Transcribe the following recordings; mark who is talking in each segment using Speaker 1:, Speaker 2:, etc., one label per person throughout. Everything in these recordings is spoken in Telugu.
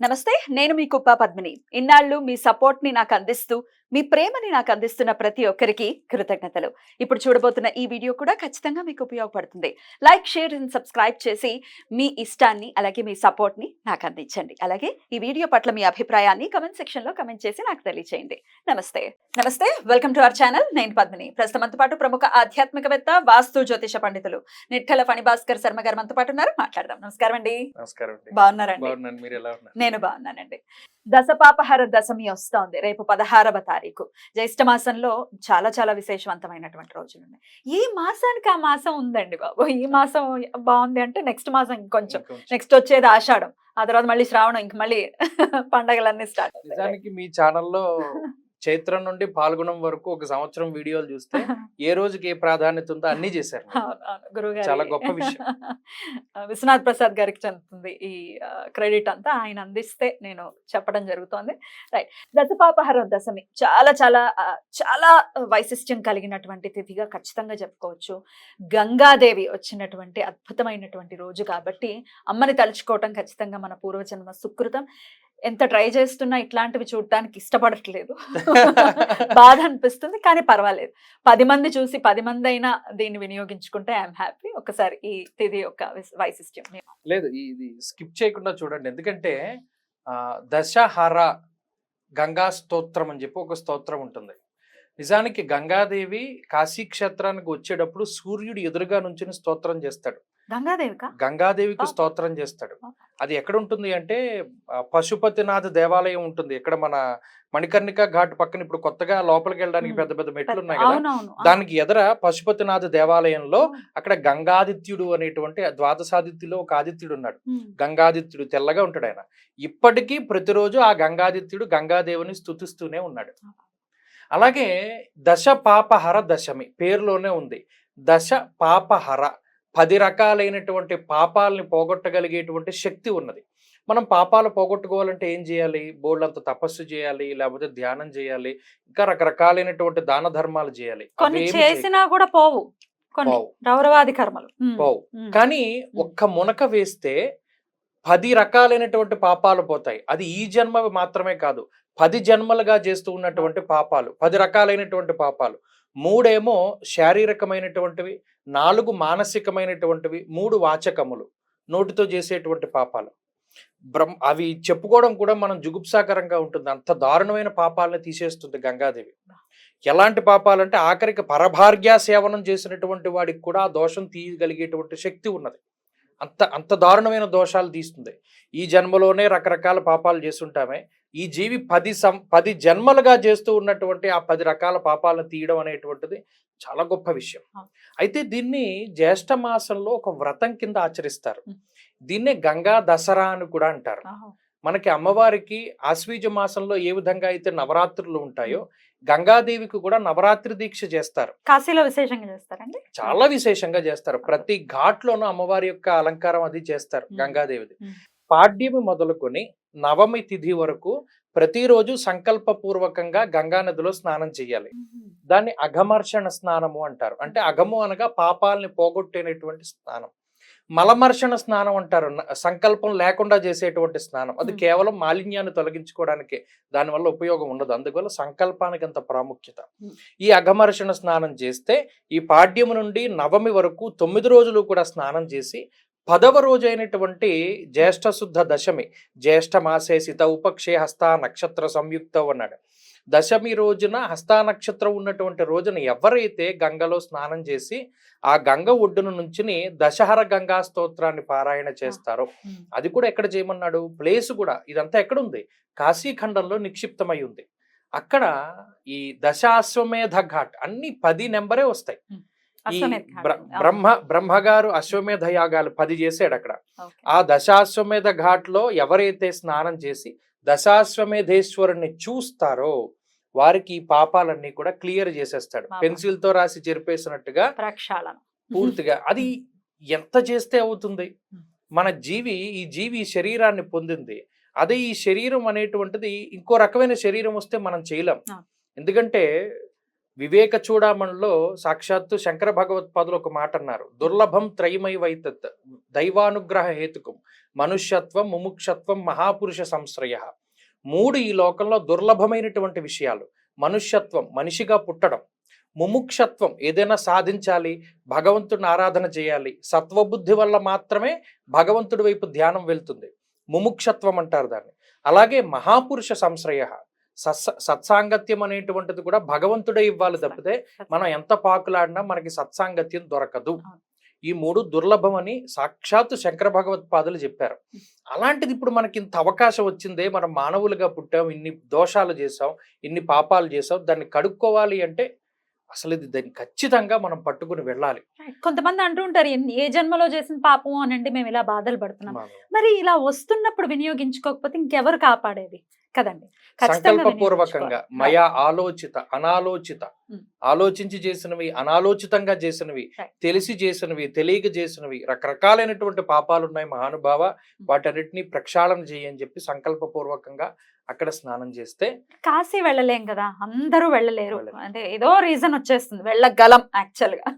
Speaker 1: నమస్తే, నేను మీ కుప్ప పద్మిని. ఇన్నాళ్ళు మీ సపోర్ట్‌ని నాకందిస్తూ, మీ ప్రేమని నాకందిస్తున్న ప్రతి ఒక్కరికి కృతజ్ఞతలు. ఇప్పుడు చూడబోతున్న ఈ వీడియో కూడా ఖచ్చితంగా మీకు ఉపయోగపడుతుంది. లైక్, షేర్ అండ్ సబ్స్క్రైబ్ చేసి మీ ఇష్టాన్ని అలాగే మీ సపోర్ట్‌ని నాకందించండి. అలాగే ఈ వీడియో పట్ల మీ అభిప్రాయాన్ని కామెంట్ సెక్షన్‌లో కామెంట్ చేసి నాకు తెలియజేయండి. నమస్తే. నమస్తే. Welcome to our channel. నేను పద్మిని. ప్రస్తుతం మనతో పాటు ప్రముఖ ఆధ్యాత్మికవేత్త, వాస్తు జ్యోతిష పండితులు నిట్కల ఫణిభాస్కర్ శర్మ గారు మనతో పాటు ఉన్నారు. మాట్లాడదాం. నమస్కారం అండి.
Speaker 2: నమస్కారం అండి.
Speaker 1: బాగున్నారండి?
Speaker 2: బాగున్నాను. మీరు ఎలా ఉన్నారు?
Speaker 1: నేను బాగున్నానండి. దశపాపహర దశమి వస్తోంది. రేపు 16వ తారీఖు. జ్యేష్ఠ మాసంలో చాలా చాలా విశేషవంతమైనటువంటి రోజులు ఉన్నాయి. ఈ మాసానికి ఆ మాసం ఉందండి బాబు. ఈ మాసం బాగుంది అంటే నెక్స్ట్ మాసం ఇంకొంచెం,
Speaker 2: ఇంకొంచెం.
Speaker 1: నెక్స్ట్ వచ్చేది ఆషాఢం, ఆ తర్వాత మళ్ళీ శ్రావణం, ఇంక మళ్ళీ పండగలన్నీ స్టార్ట్ అవుతాయి.
Speaker 2: నిజానికి మీ ఛానల్లో చైత్రం నుండి పాల్గొనం వరకు ఒక సంవత్సరం వీడియోలు చూస్తే ఏ రోజుకి ఏ ప్రాధాన్యత ఉందో అన్ని చేశారు.
Speaker 1: గురుగారు
Speaker 2: చాలా గొప్ప విషయం.
Speaker 1: విశ్వనాథ్ ప్రసాద్ గారికి చెందుతుంది ఈ క్రెడిట్ అంతా. ఆయన అందిస్తే నేను చెప్పడం జరుగుతోంది. రైట్. దశపాపహర దశమి చాలా చాలా చాలా వైశిష్ట్యం కలిగినటువంటి తిథిగా ఖచ్చితంగా చెప్పుకోవచ్చు. గంగాదేవి వచ్చినటువంటి అద్భుతమైనటువంటి రోజు కాబట్టి అమ్మని తలుచుకోవటం ఖచ్చితంగా మన పూర్వజన్మ సుకృతం. ఎంత ట్రై చేస్తున్నా ఇట్లాంటివి చూడటానికి ఇష్టపడట్లేదు. బాధ అనిపిస్తుంది, కానీ పర్వాలేదు. 10 మంది చూసి 10 మంది అయినా దీన్ని వినియోగించుకుంటే ఐఎమ్ హ్యాపీ. ఒకసారి ఈ తిథి యొక్క వైశిష్ట్యం
Speaker 2: లేదు, ఇది స్కిప్ చేయకుండా చూడండి. ఎందుకంటే దశహర గంగా స్తోత్రం అని చెప్పి ఒక స్తోత్రం ఉంటుంది. నిజానికి గంగాదేవి కాశీ క్షేత్రానికి వచ్చేటప్పుడు సూర్యుడు ఎదురుగా నుంచుని స్తోత్రం చేస్తాడు. గంగాదేవికి స్తోత్రం చేస్తాడు. అది ఎక్కడ ఉంటుంది అంటే పశుపతినాథ్ దేవాలయం ఉంటుంది. ఇక్కడ మన మణికర్ణిక ఘాట్ పక్కన ఇప్పుడు కొత్తగా లోపలికి వెళ్ళడానికి పెద్ద పెద్ద మెట్లు ఉన్నాయి కదా, దానికి ఎదర పశుపతినాథ్ దేవాలయంలో అక్కడ గంగాదిత్యుడు అనేటువంటి ద్వాదశాదిత్యులో ఒక ఆదిత్యుడు ఉన్నాడు. గంగాదిత్యుడు తెల్లగా ఉంటాడు ఆయన. ఇప్పటికీ ప్రతిరోజు ఆ గంగాదిత్యుడు గంగాదేవిని స్తుతిస్తూనే ఉన్నాడు. అలాగే దశ పాపహర దశమి పేరులోనే ఉంది. దశ పాపహర 10 రకాలైనటువంటి పాపాలని పోగొట్టగలిగేటువంటి శక్తి ఉన్నది. మనం పాపాలు పోగొట్టుకోవాలంటే ఏం చేయాలి? బోల్డంత తపస్సు చేయాలి, లేకపోతే ధ్యానం చేయాలి, ఇంకా రకరకాలైనటువంటి దాన ధర్మాలు చేయాలి.
Speaker 1: కొన్ని చేసినా కూడా పోవు, రౌరవాది కర్మలు
Speaker 2: పోవు. కానీ ఒక్క మునక వేస్తే 10 రకాలైనటువంటి పాపాలు పోతాయి. అది ఈ జన్మ మాత్రమే కాదు, 10 జన్మలుగా చేస్తూ ఉన్నటువంటి పాపాలు, 10 రకాలైనటువంటి పాపాలు. 3 ఏమో శారీరకమైనటువంటివి, 4 మానసికమైనటువంటివి, 3 వాచకములు, నోటితో చేసేటువంటి పాపాలు. అవి చెప్పుకోవడం కూడా మనం జుగుప్సాకరంగా ఉంటుంది. అంత దారుణమైన పాపాలను తీసేస్తుంది గంగాదేవి. ఎలాంటి పాపాలంటే ఆఖరికి పరభార్య సేవనం చేసినటువంటి వాడికి కూడా ఆ దోషం తీయగలిగేటువంటి శక్తి ఉన్నది. అంత దారుణమైన దోషాలు తీస్తుంది. ఈ జన్మలోనే రకరకాల పాపాలు చేస్తుంటామే, ఈ జీవి 10 జన్మలుగా చేస్తూ ఉన్నటువంటి ఆ 10 రకాల పాపాలను తీయడం అనేటువంటిది చాలా గొప్ప విషయం. అయితే దీన్ని జ్యేష్ఠ మాసంలో ఒక వ్రతం కింద ఆచరిస్తారు. దీన్నే గంగా దసరా అని కూడా అంటారు. మనకి అమ్మవారికి ఆశ్వీజ మాసంలో ఏ విధంగా అయితే నవరాత్రులు ఉంటాయో, గంగాదేవికి కూడా నవరాత్రి దీక్ష చేస్తారు.
Speaker 1: కాశీలో విశేషంగా చేస్తారండి, చాలా
Speaker 2: విశేషంగా చేస్తారు. ప్రతి ఘాట్లోనూ అమ్మవారి యొక్క అలంకారం అది చేస్తారు గంగాదేవిది. పాడ్యమి మొదలుకొని నవమి తిథి వరకు ప్రతిరోజు సంకల్పపూర్వకంగా గంగా నదిలో స్నానం చేయాలి. దాన్ని అఘమర్షణ స్నానము అంటారు. అంటే అఘము అనగా పాపాలని పోగొట్టేటువంటి స్నానం. మలమర్షణ స్నానం అంటారు, సంకల్పం లేకుండా చేసేటువంటి స్నానం. అది కేవలం మాలిన్యాన్ని తొలగించుకోవడానికి, దానివల్ల ఉపయోగం ఉండదు. అందువల్ల సంకల్పానికి అంత ప్రాముఖ్యత. ఈ అఘమర్షణ స్నానం చేస్తే ఈ పాడ్యము నుండి నవమి వరకు 9 రోజులు కూడా స్నానం చేసి 10వ రోజు అయినటువంటి జ్యేష్ఠ శుద్ధ దశమి, జ్యేష్ఠ మాసే సిత ఉపక్షే హస్త నక్షత్ర సంయుక్తం అన్నాడు. దశమి రోజున హస్తా నక్షత్రం ఉన్నటువంటి రోజున ఎవరైతే గంగలో స్నానం చేసి ఆ గంగ ఒడ్డున నుంచిని దశహర గంగా స్తోత్రాన్ని పారాయణ చేస్తారో, అది కూడా ఎక్కడ చేయమన్నాడు? ప్లేస్ కూడా ఇదంతా ఎక్కడుంది? కాశీఖండంలో నిక్షిప్తమై ఉంది. అక్కడ ఈ దశాశ్వమేధ ఘాట్ అన్ని 10 నెంబరే వస్తాయి. ఈ బ్రహ్మగారు అశ్వమేధ యాగాలు 10 చేశాడు అక్కడ. ఆ దశాశ్వమేధ ఘాట్ లో ఎవరైతే స్నానం చేసి దశాశ్వమేధేశ్వరుణ్ణి చూస్తారో వారికి ఈ పాపాలన్నీ కూడా క్లియర్ చేసేస్తాడు. పెన్సిల్ తో రాసి చెరిపేసినట్టుగా పూర్తిగా. అది ఎంత చేస్తే అవుతుంది? మన ఈ జీవి శరీరాన్ని పొందింది. అదే ఈ శరీరం అనేటువంటిది ఇంకో రకమైన శరీరం వస్తే మనం చేయలేం. ఎందుకంటే వివేక చూడామణిలో సాక్షాత్తు శంకర భగవత్పాదులు ఒక మాట అన్నారు, దుర్లభం త్రయమై వైతత్ దైవానుగ్రహ హేతుకం మనుష్యత్వం ముముక్షత్వం మహాపురుష సంశ్రయ. మూడు ఈ లోకంలో దుర్లభమైనటువంటి విషయాలు. మనుష్యత్వం, మనిషిగా పుట్టడం. ముముక్షత్వం, ఏదైనా సాధించాలి, భగవంతుడిని ఆరాధన చేయాలి. సత్వబుద్ధి వల్ల మాత్రమే భగవంతుడి వైపు ధ్యానం వెళ్తుంది, ముముక్షత్వం అంటారు దాన్ని. అలాగే మహాపురుష సంశ్రయ, సత్సాంగత్యం అనేటువంటిది కూడా భగవంతుడే ఇవ్వాలి తప్పితే మనం ఎంత పాకులాడినా మనకి సత్సాంగత్యం దొరకదు. ఈ మూడు దుర్లభం అని సాక్షాత్తు శంకర భగవత్పాదులు చెప్పారు. అలాంటిది ఇప్పుడు మనకి ఇంత అవకాశం వచ్చిందే, మనం మానవులుగా పుట్టాం, ఇన్ని దోషాలు చేసాం, ఇన్ని పాపాలు చేసాం, దాన్ని కడుక్కోవాలి అంటే అసలు ఇది దాన్ని ఖచ్చితంగా మనం పట్టుకుని వెళ్ళాలి.
Speaker 1: కొంతమంది అంటూ ఉంటారు, ఏ జన్మలో చేసిన పాపం అనండి మేము ఇలా బాధలు పడుతున్నాం. మరి ఇలా వస్తున్నప్పుడు వినియోగించుకోకపోతే ఇంకెవరు కాపాడేది కదండి.
Speaker 2: సంకల్పపూర్వకంగా మయా ఆలోచిత అనాలోచిత, ఆలోచించి చేసినవి, అనాలోచితంగా చేసినవి, తెలిసి చేసినవి, తెలియక చేసినవి, రకరకాలైనటువంటి పాపాలు ఉన్నాయి మహానుభావ. వాటన్నిటిని ప్రక్షాళన చేయని చెప్పి సంకల్పపూర్వకంగా అక్కడ స్నానం చేస్తే.
Speaker 1: కాశీ వెళ్ళలేం కదా, అందరూ వెళ్ళలేరు, అంటే ఏదో రీజన్ వచ్చేస్తుంది, వెళ్ళగలం. యాక్చువల్ గా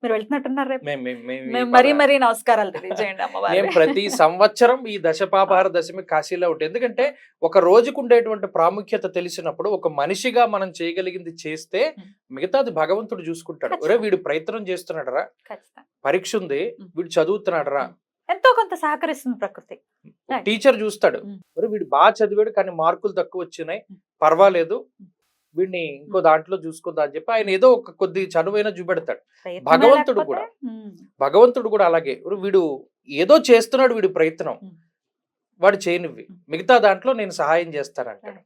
Speaker 1: మీరు వెళ్తున్నట్టున్నారు రేపు. మరీ నమస్కారాలు తెలియజేయండి అమ్మవారు.
Speaker 2: మేము ప్రతి సంవత్సరం ఈ దశపాపహార దశమి కాశీలో ఉంటుంది. ఎందుకంటే ఒక రోజుకు ఉండేటువంటి ప్రాముఖ్యత తెలిసినప్పుడు ఒక మనిషిగా మనం చేయగలిగింది చేస్తే మిగతాది భగవంతుడు చూసుకుంటాడు. ఒరే వీడు ప్రయత్నం చేస్తున్నాడరా, పరీక్ష ఉంది, వీడు చదువుతున్నాడరా,
Speaker 1: ఎంతో కొంత సహకరిస్తుంది ప్రకృతి.
Speaker 2: టీచర్ చూస్తాడు, మరి వీడు బాగా చదివాడు కానీ మార్కులు తక్కువ వచ్చినాయి, పర్వాలేదు వీడిని ఇంకో దాంట్లో చూసుకుందా అని చెప్పి ఆయన ఏదో ఒక కొద్ది చనువైనా చూపెడతాడు. భగవంతుడు కూడా అలాగే, వీడు ఏదో చేస్తున్నాడు, వీడి ప్రయత్నం వాడు చేయనివ్వి, మిగతా దాంట్లో నేను సహాయం చేస్తానంటాడు.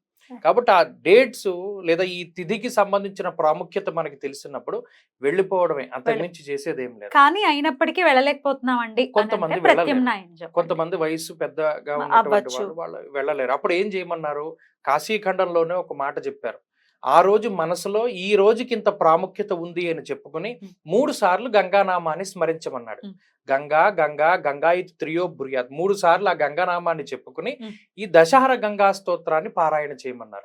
Speaker 2: కాబట్టి ఆ డేట్స్ లేదా ఈ తిథికి సంబంధించిన ప్రాముఖ్యత మనకి తెలిసినప్పుడు వెళ్ళిపోవడమే, అంతకుమించి చేసేది ఏం లేదు.
Speaker 1: కానీ అయినప్పటికీ వెళ్ళలేకపోతున్నామండి.
Speaker 2: కొంతమంది కొంతమంది వయసు పెద్దగా ఉన్నటువంటి వాళ్ళు వెళ్ళలేరు. అప్పుడు ఏం చేయమన్నారు, కాశీఖండంలోనే ఒక మాట చెప్పారు, ఆ రోజు మనసులో ఈ రోజుకి ఇంత ప్రాముఖ్యత ఉంది అని చెప్పుకుని 3 సార్లు గంగానామాన్ని స్మరించమన్నాడు. గంగా గంగా గంగా ఇది త్రియో బ్రుయాత్, 3 సార్లు ఆ గంగానామాన్ని చెప్పుకుని ఈ దశహర గంగా స్తోత్రాన్ని పారాయణ చేయమన్నారు.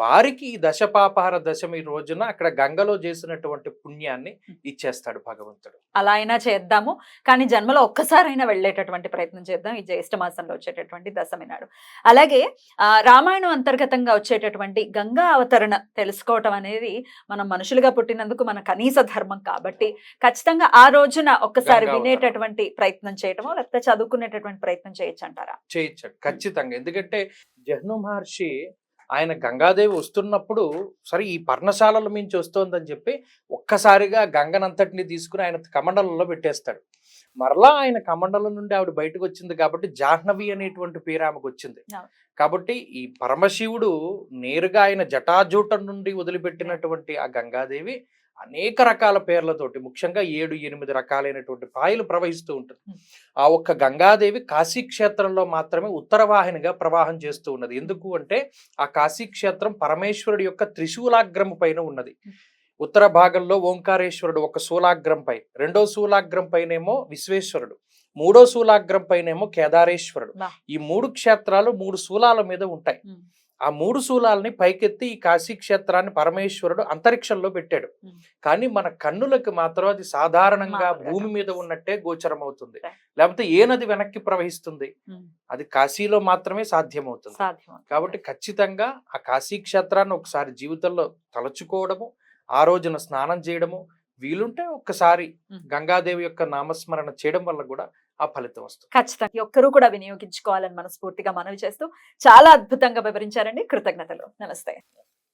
Speaker 2: వారికి ఈ దశపాపహార దశమి రోజున అక్కడ గంగలో చేసినటువంటి పుణ్యాన్ని ఇచ్చేస్తాడు భగవంతుడు.
Speaker 1: అలా అయినా చేద్దాము, కానీ జన్మలో ఒక్కసారైనా వెళ్ళేటటువంటి ప్రయత్నం చేద్దాం ఈ జ్యేష్ఠ మాసంలో వచ్చేటటువంటి దశమి నాడు. అలాగే రామాయణం అంతర్గతంగా వచ్చేటటువంటి గంగా అవతరణ తెలుసుకోవటం అనేది మనం మనుషులుగా పుట్టినందుకు మన కనీస ధర్మం కాబట్టి ఖచ్చితంగా ఆ రోజున ఒక్కసారి వినేటటువంటి ప్రయత్నం చేయటమో లేకపోతే చదువుకునేటటువంటి ప్రయత్నం చేయొచ్చు అంటారా?
Speaker 2: చేయొచ్చు ఖచ్చితంగా. ఎందుకంటే జహ్ను మహర్షి ఆయన గంగాదేవి వస్తున్నప్పుడు సరే ఈ పర్ణశాలల మించి వస్తోందని చెప్పి ఒక్కసారిగా గంగనంతటిని తీసుకుని ఆయన కమండలంలో పెట్టేస్తాడు. మరలా ఆయన కమండలం నుండి ఆవిడ బయటకు వచ్చింది కాబట్టి జాహ్నవి అనేటువంటి పేరు ఆమెకు వచ్చింది. కాబట్టి ఈ పరమశివుడు నేరుగా ఆయన జటాజూటం నుండి వదిలిపెట్టినటువంటి ఆ గంగాదేవి అనేక రకాల పేర్లతోటి, ముఖ్యంగా 7-8 రకాలైనటువంటి పాయలు ప్రవహిస్తూ ఉంటుంది. ఆ ఒక్క గంగాదేవి కాశీక్షేత్రంలో మాత్రమే ఉత్తరవాహినిగా ప్రవాహం చేస్తూ ఉన్నది. ఎందుకు అంటే ఆ కాశీక్షేత్రం పరమేశ్వరుడి యొక్క త్రిశూలాగ్రము పైన ఉన్నది. ఉత్తర భాగంలో ఓంకారేశ్వరుడు ఒక శూలాగ్రం పై, రెండో శూలాగ్రం పైనేమో విశ్వేశ్వరుడు, మూడో శూలాగ్రం పైనేమో కేదారేశ్వరుడు. ఈ 3 క్షేత్రాలు 3 శూలాల మీద ఉంటాయి. ఆ 3 శూలాలని పైకెత్తి ఈ కాశీ క్షేత్రాన్ని పరమేశ్వరుడు అంతరిక్షంలో పెట్టాడు. కానీ మన కన్నులకు మాత్రం అది సాధారణంగా భూమి మీద ఉన్నట్టే గోచరం అవుతుంది. లేకపోతే ఏ నది వెనక్కి ప్రవహిస్తుంది, అది కాశీలో మాత్రమే సాధ్యమవుతుంది. కాబట్టి ఖచ్చితంగా ఆ కాశీ క్షేత్రాన్ని ఒకసారి జీవితంలో తలచుకోవడము, ఆ రోజున స్నానం చేయడము, వీలుంటే ఒక్కసారి గంగాదేవి యొక్క నామస్మరణ చేయడం వల్ల కూడా ఆ ఫలితం వస్తుంది.
Speaker 1: ఖచ్చితంగా ఒక్కరూ కూడా వినియోగించుకోవాలని మనస్ఫూర్తిగా మనవి చేస్తూ చాలా అద్భుతంగా వివరించారండి. కృతజ్ఞతలు. నమస్తే.